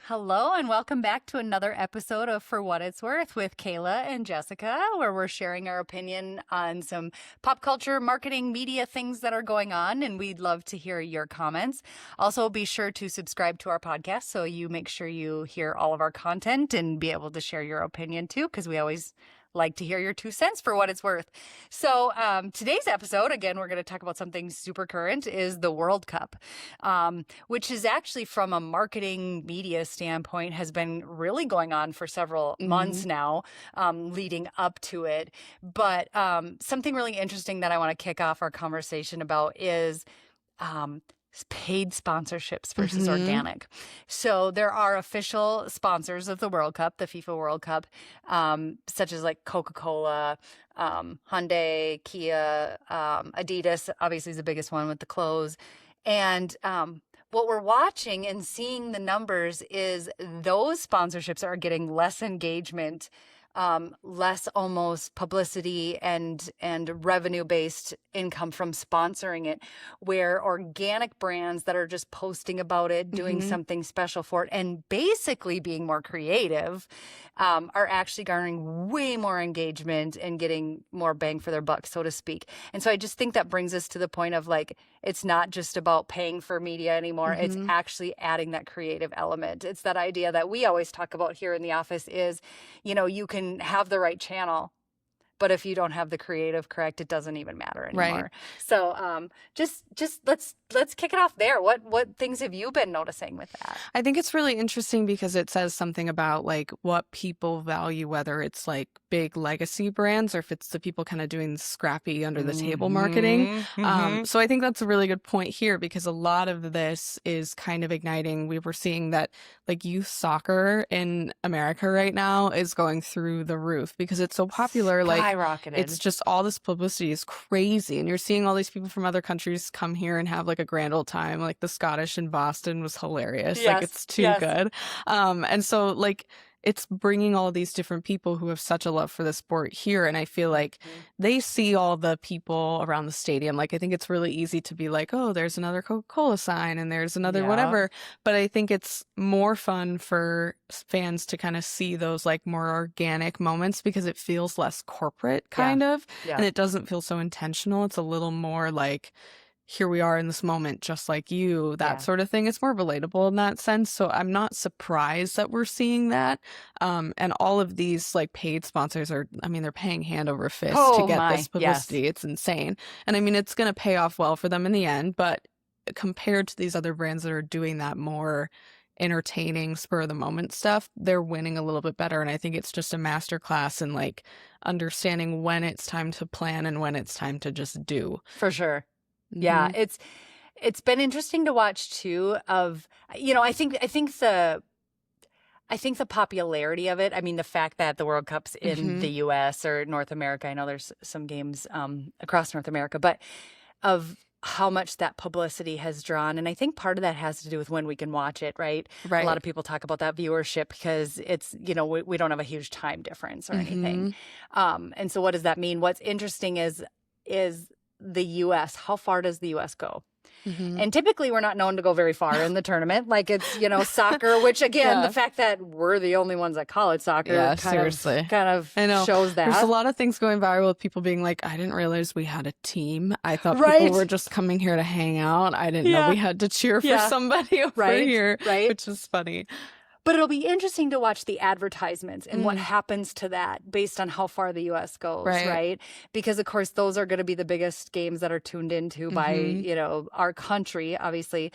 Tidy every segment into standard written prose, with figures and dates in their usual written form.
Hello and welcome back to another episode of For What It's Worth with Kayla and Jessica, where we're sharing our opinion on some pop culture, marketing, media things that are going on, and we'd love to hear your comments. Also, be sure to subscribe to our podcast so you make sure you hear all of our content and be able to share your opinion too, because we always like to hear your 2 cents for what it's worth. So today's episode, again, we're going to talk about something super current, is the World Cup, which is actually from a marketing media standpoint has been really going on for several months now, leading up to it. But something really interesting that I want to kick off our conversation about is paid sponsorships versus organic. So there are official sponsors of the World Cup, the FIFA World Cup, such as like Coca-Cola, Hyundai, Kia, Adidas, obviously is the biggest one with the clothes. And what we're watching and seeing the numbers is those sponsorships are getting less engagement, less almost publicity and revenue-based income from sponsoring it, where organic brands that are just posting about it, doing something special for it, and basically being more creative, are actually garnering way more engagement and getting more bang for their buck, so to speak. And so I just think that brings us to the point of like, it's not just about paying for media anymore. It's actually adding that creative element. It's that idea that we always talk about here in the office is, you know, you can have the right channel, but if you don't have the creative correct, it doesn't even matter anymore. Right. So just let's kick it off there. What things have you been noticing with that? I think it's really interesting because it says something about like what people value, whether it's like big legacy brands or if it's the people kind of doing scrappy under the table marketing. So I think that's a really good point here because a lot of this is kind of igniting. We were seeing that like youth soccer in America right now is going through the roof because it's so popular. Like Skyrocketed. it's just all this publicity is crazy. And you're seeing all these people from other countries come here and have like a grand old time. Like the Scottish in Boston was hilarious. Yes, like it's too good. And so like it's bringing all these different people who have such a love for the sport here. And I feel like they see all the people around the stadium. Like, I think it's really easy to be like, oh, there's another Coca-Cola sign and there's another whatever. But I think it's more fun for fans to kind of see those like more organic moments because it feels less corporate kind of. And it doesn't feel so intentional. It's a little more like, here we are in this moment, just like you, that sort of thing. It's more relatable in that sense. So I'm not surprised that we're seeing that. And all of these like paid sponsors are, I mean, they're paying hand over fist to get this publicity. It's insane. And I mean, it's going to pay off well for them in the end. But compared to these other brands that are doing that more entertaining spur of the moment stuff, they're winning a little bit better. And I think it's just a masterclass in like understanding when it's time to plan and when it's time to just do. For sure. Yeah, it's been interesting to watch too of, you know, I think the popularity of it, I mean, the fact that the World Cup's in the US or North America, I know there's some games across North America, but of how much that publicity has drawn. And I think part of that has to do with when we can watch it, right? A lot of people talk about that viewership because it's, you know, we don't have a huge time difference or anything. And so what does that mean? What's interesting is the U.S. How far does the U.S. go? And typically we're not known to go very far in the tournament. Like it's, you know, soccer, which again, the fact that we're the only ones that call it soccer kind of shows that. There's a lot of things going viral with people being like, I didn't realize we had a team. I thought people were just coming here to hang out. I didn't know we had to cheer for somebody over here, which is funny. But it'll be interesting to watch the advertisements and what happens to that based on how far the U.S. goes, right? Because, of course, those are going to be the biggest games that are tuned into by, you know, our country, obviously.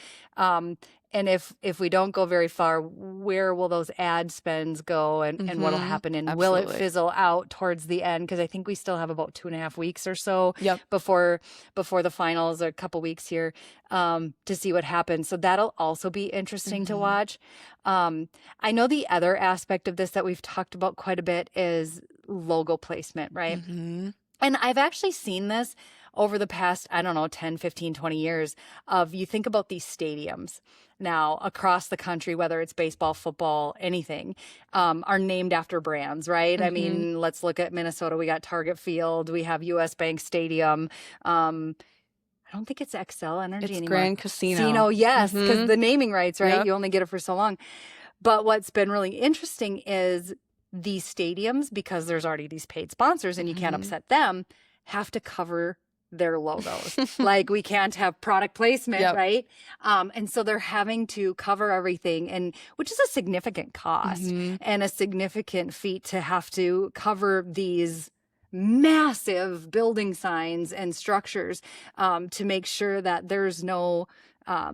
And if we don't go very far, where will those ad spends go and what will happen? And will it fizzle out towards the end? Because I think we still have about 2.5 weeks or so before the finals, or a couple weeks here, to see what happens. So that'll also be interesting to watch. I know the other aspect of this that we've talked about quite a bit is logo placement, right? And I've actually seen this over the past, I don't know, 10, 15, 20 years of, you think about these stadiums now across the country, whether it's baseball, football, anything, are named after brands, right? I mean, let's look at Minnesota. We got Target Field. We have US Bank Stadium. I don't think it's XL Energy anymore. It's Grand Casino. Yes, because the naming rights, right? You only get it for so long. But what's been really interesting is these stadiums, because there's already these paid sponsors and you can't upset them, have to cover their logos. Like, we can't have product placement, right? And so they're having to cover everything, and which is a significant cost and a significant feat to have to cover these massive building signs and structures to make sure that there's no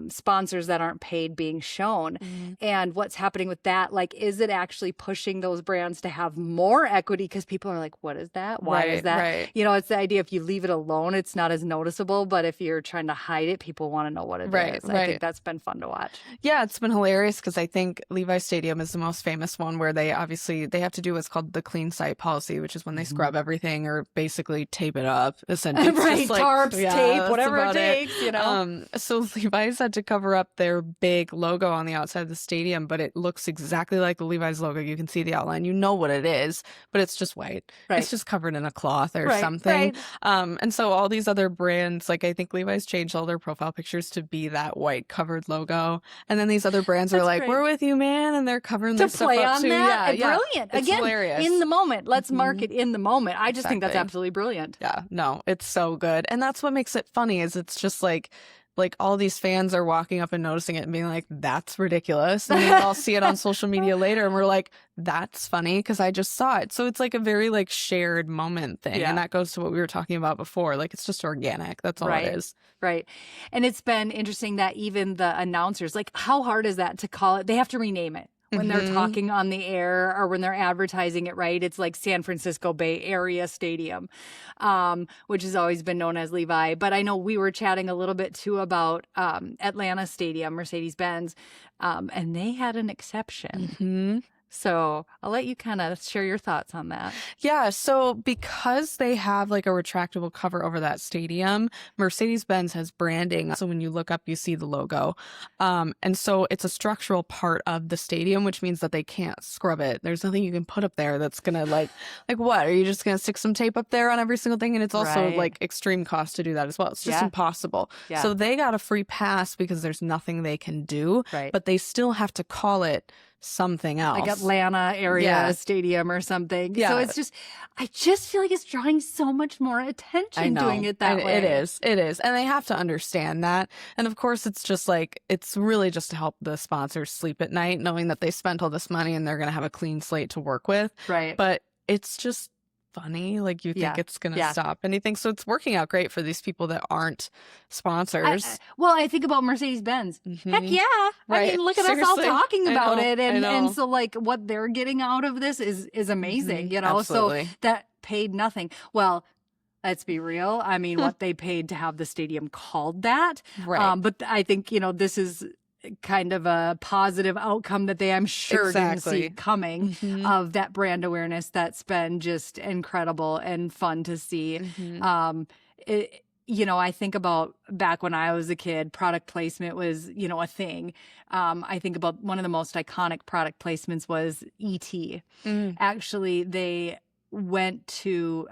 sponsors that aren't paid being shown. And what's happening with that, like, is it actually pushing those brands to have more equity? Because people are like, what is that? Why is that? You know, it's the idea, if you leave it alone, it's not as noticeable, but if you're trying to hide it, people want to know what it is. I think that's been fun to watch. Yeah, it's been hilarious, because I think Levi Stadium is the most famous one, where they have to do what's called the clean site policy, which is when they scrub everything or basically tape it up, essentially. Just like, tarps, tape, whatever it takes, you know. So Levi's had to cover up their big logo on the outside of the stadium, but it looks exactly like the Levi's logo. You can see the outline, you know what it is, but it's just white. It's just covered in a cloth or something. And so all these other brands, like, I think Levi's changed all their profile pictures to be that white covered logo, and then these other brands are like, we're with you, man, and they're covering their stuff play up on too. that. Brilliant. It's Again, hilarious. In the moment. Let's market in the moment. I just think that's absolutely brilliant. Yeah, no, it's so good. And that's what makes it funny, is it's just like all these fans are walking up and noticing it and being like, that's ridiculous. And then we'll all see it on social media later and we're like, that's funny because I just saw it. So it's like a very like shared moment thing. And that goes to what we were talking about before. Like, it's just organic. That's all it is. Right. And it's been interesting that even the announcers, like, how hard is that to call it? They have to rename it when they're talking on the air or when they're advertising it, right? It's like San Francisco Bay Area Stadium, which has always been known as Levi. But I know we were chatting a little bit too about Atlanta Stadium, Mercedes-Benz, and they had an exception. So I'll let you kind of share your thoughts on that. Yeah. So because they have like a retractable cover over that stadium, Mercedes-Benz has branding. So when you look up, you see the logo. And so it's a structural part of the stadium, which means that they can't scrub it. There's nothing you can put up there that's going to like what? Are you just going to stick some tape up there on every single thing? And it's also like extreme cost to do that as well. It's just impossible. So they got a free pass because there's nothing they can do, but they still have to call it something else, like Atlanta area stadium or something. So it's just, I just feel like it's drawing so much more attention doing it that way. It is, and they have to understand that. And of course, it's just like, it's really just to help the sponsors sleep at night, knowing that they spent all this money and they're going to have a clean slate to work with. But it's just funny, like, you think it's gonna stop anything. So it's working out great for these people that aren't sponsors. I think about Mercedes-Benz. Heck yeah. I mean, look at us all talking about it, and so like what they're getting out of this is amazing, you know. Absolutely. So that paid nothing. Well, let's be real. I mean, what they paid to have the stadium called that. But I think, you know, this is kind of a positive outcome that they, I'm sure, didn't see coming, of that brand awareness that's been just incredible and fun to see. You know, I think about back when I was a kid, product placement was, you know, a thing. I think about one of the most iconic product placements was E.T. Actually, they went to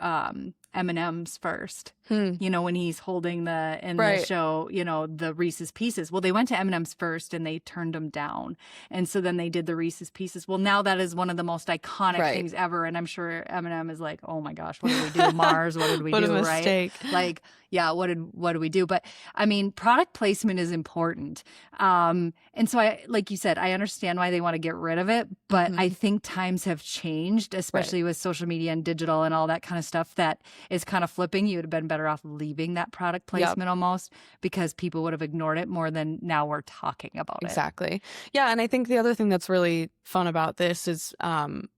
M&M's first. You know, when he's holding the show, you know, the Reese's Pieces. Well, they went to M&M's first and they turned them down. And so then they did the Reese's Pieces. Well, now that is one of the most iconic things ever. And I'm sure M&M is like, oh my gosh, what did we do? Mars, what did we do? What a mistake. Like, yeah, what do we do? But I mean, product placement is important. And so I, like you said, I understand why they want to get rid of it, but I think times have changed, especially with social media and digital and all that kind of stuff that is kind of flipping. You would have been better off leaving that product placement almost, because people would have ignored it more than now we're talking about it. Exactly. Yeah. And I think the other thing that's really fun about this is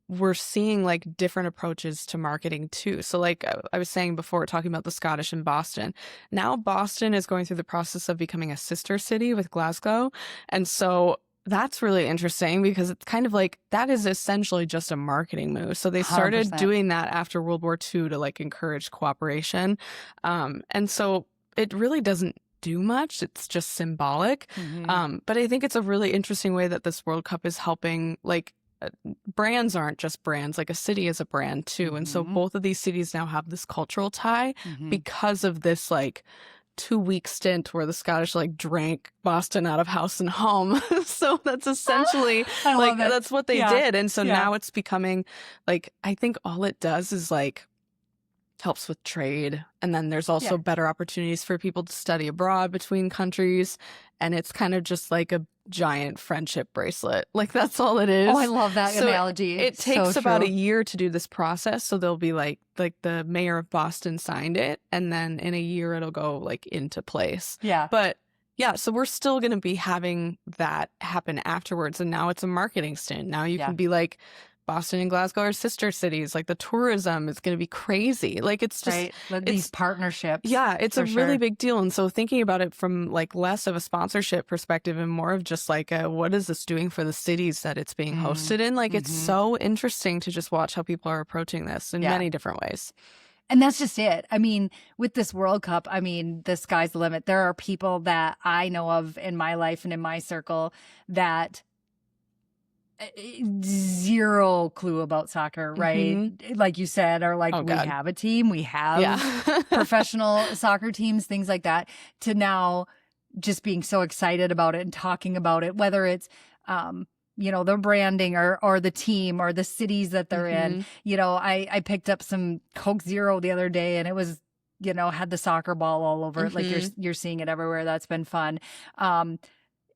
we're seeing like different approaches to marketing too. So like I was saying before, talking about the Scottish in Boston, now Boston is going through the process of becoming a sister city with Glasgow. And so that's really interesting because it's kind of like that is essentially just a marketing move. So they started 100%. doing that after World War II to like encourage cooperation. And so it really doesn't do much. It's just symbolic. But I think it's a really interesting way that this World Cup is helping, like, brands aren't just brands, like a city is a brand too. And so both of these cities now have this cultural tie because of this like 2-week stint where the Scottish like drank Boston out of house and home. So that's essentially like that's what they did. And so now it's becoming like, I think all it does is like helps with trade. And then there's also better opportunities for people to study abroad between countries. And it's kind of just like a giant friendship bracelet. Like that's all it is. Oh, I love that analogy. It takes about a year to do this process. So they'll be like the mayor of Boston signed it, and then in a year it'll go like into place. Yeah. But yeah, so we're still going to be having that happen afterwards. And now it's a marketing stint. Now you can be like, Boston and Glasgow are sister cities. Like the tourism is going to be crazy. Like it's just these partnerships. Yeah, it's a really big deal. And so thinking about it from like less of a sponsorship perspective and more of just like what is this doing for the cities that it's being hosted in? Like it's so interesting to just watch how people are approaching this in many different ways. And that's just it. I mean, with this World Cup, I mean, the sky's the limit. There are people that I know of in my life and in my circle that zero clue about soccer, right? Like you said, or like we have a team, we have professional soccer teams, things like that, to now just being so excited about it and talking about it, whether it's, you know, the branding or the team or the cities that they're in. You know, I picked up some Coke Zero the other day and it was, you know, had the soccer ball all over it. Like you're seeing it everywhere. That's been fun.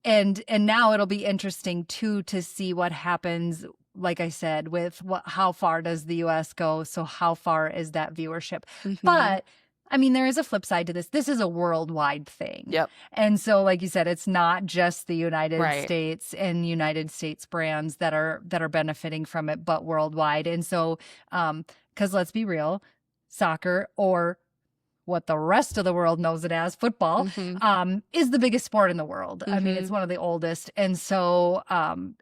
And now it'll be interesting too to see what happens, like I said, with how far does the US go? So how far is that viewership? But I mean, there is a flip side to this. This is a worldwide thing. Yep. And so, like you said, it's not just the United States and United States brands that are benefiting from it, but worldwide. And so, because let's be real, soccer, or what the rest of the world knows it as, football, is the biggest sport in the world. I mean, it's one of the oldest. And so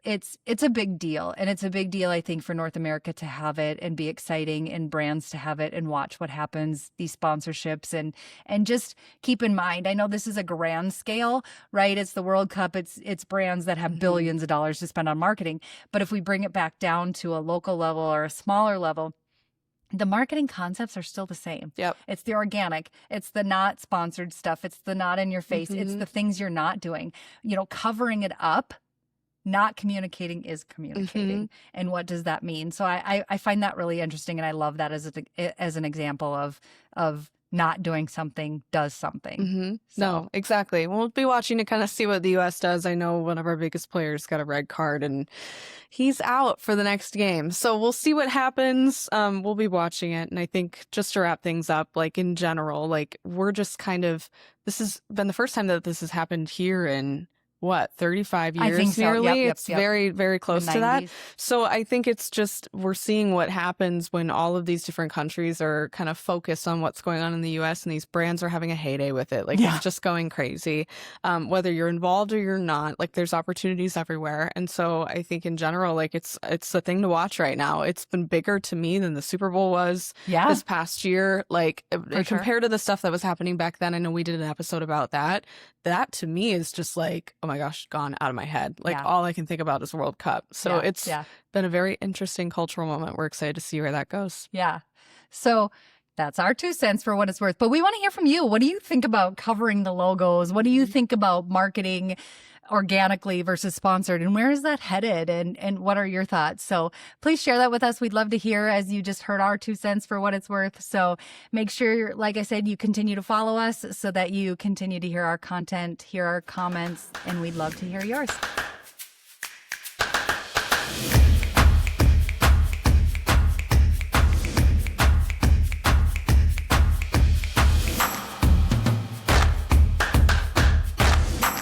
it's a big deal. And it's a big deal, I think, for North America to have it and be exciting, and brands to have it and watch what happens, these sponsorships. And just keep in mind, I know this is a grand scale, right? It's the World Cup. It's brands that have billions of dollars to spend on marketing. But if we bring it back down to a local level or a smaller level, the marketing concepts are still the same. Yep. It's the organic. It's the not sponsored stuff. It's the not in your face. It's the things you're not doing. You know, covering it up, not communicating is communicating. And what does that mean? So I find that really interesting, and I love that as an example of not doing something does something. So. No, exactly. We'll be watching to kind of see what the U.S. does. I know one of our biggest players got a red card and he's out for the next game. So we'll see what happens. We'll be watching it. And I think just to wrap things up, like in general, like we're just kind of, this has been the first time that this has happened here in 35 years I think so. nearly. Yep, it's very, very close to that. So I think it's just, we're seeing what happens when all of these different countries are kind of focused on what's going on in the US, and these brands are having a heyday with it. Like it's just going crazy. Whether you're involved or you're not, like there's opportunities everywhere. And so I think in general, like it's the thing to watch right now. It's been bigger to me than the Super Bowl was this past year. Like compared to the stuff that was happening back then, I know we did an episode about that. That to me is just like, oh my gosh, gone out of my head. Like all I can think about is World Cup. So it's been a very interesting cultural moment. We're excited to see where that goes. Yeah. So that's our 2 cents for what it's worth. But we want to hear from you. What do you think about covering the logos? What do you think about marketing organically versus sponsored, and where is that headed, and what are your thoughts? So please share that with us. We'd love to hear, as you just heard our 2 cents for what it's worth. So make sure, like I said, you continue to follow us so that you continue to hear our content, hear our comments, and we'd love to hear yours.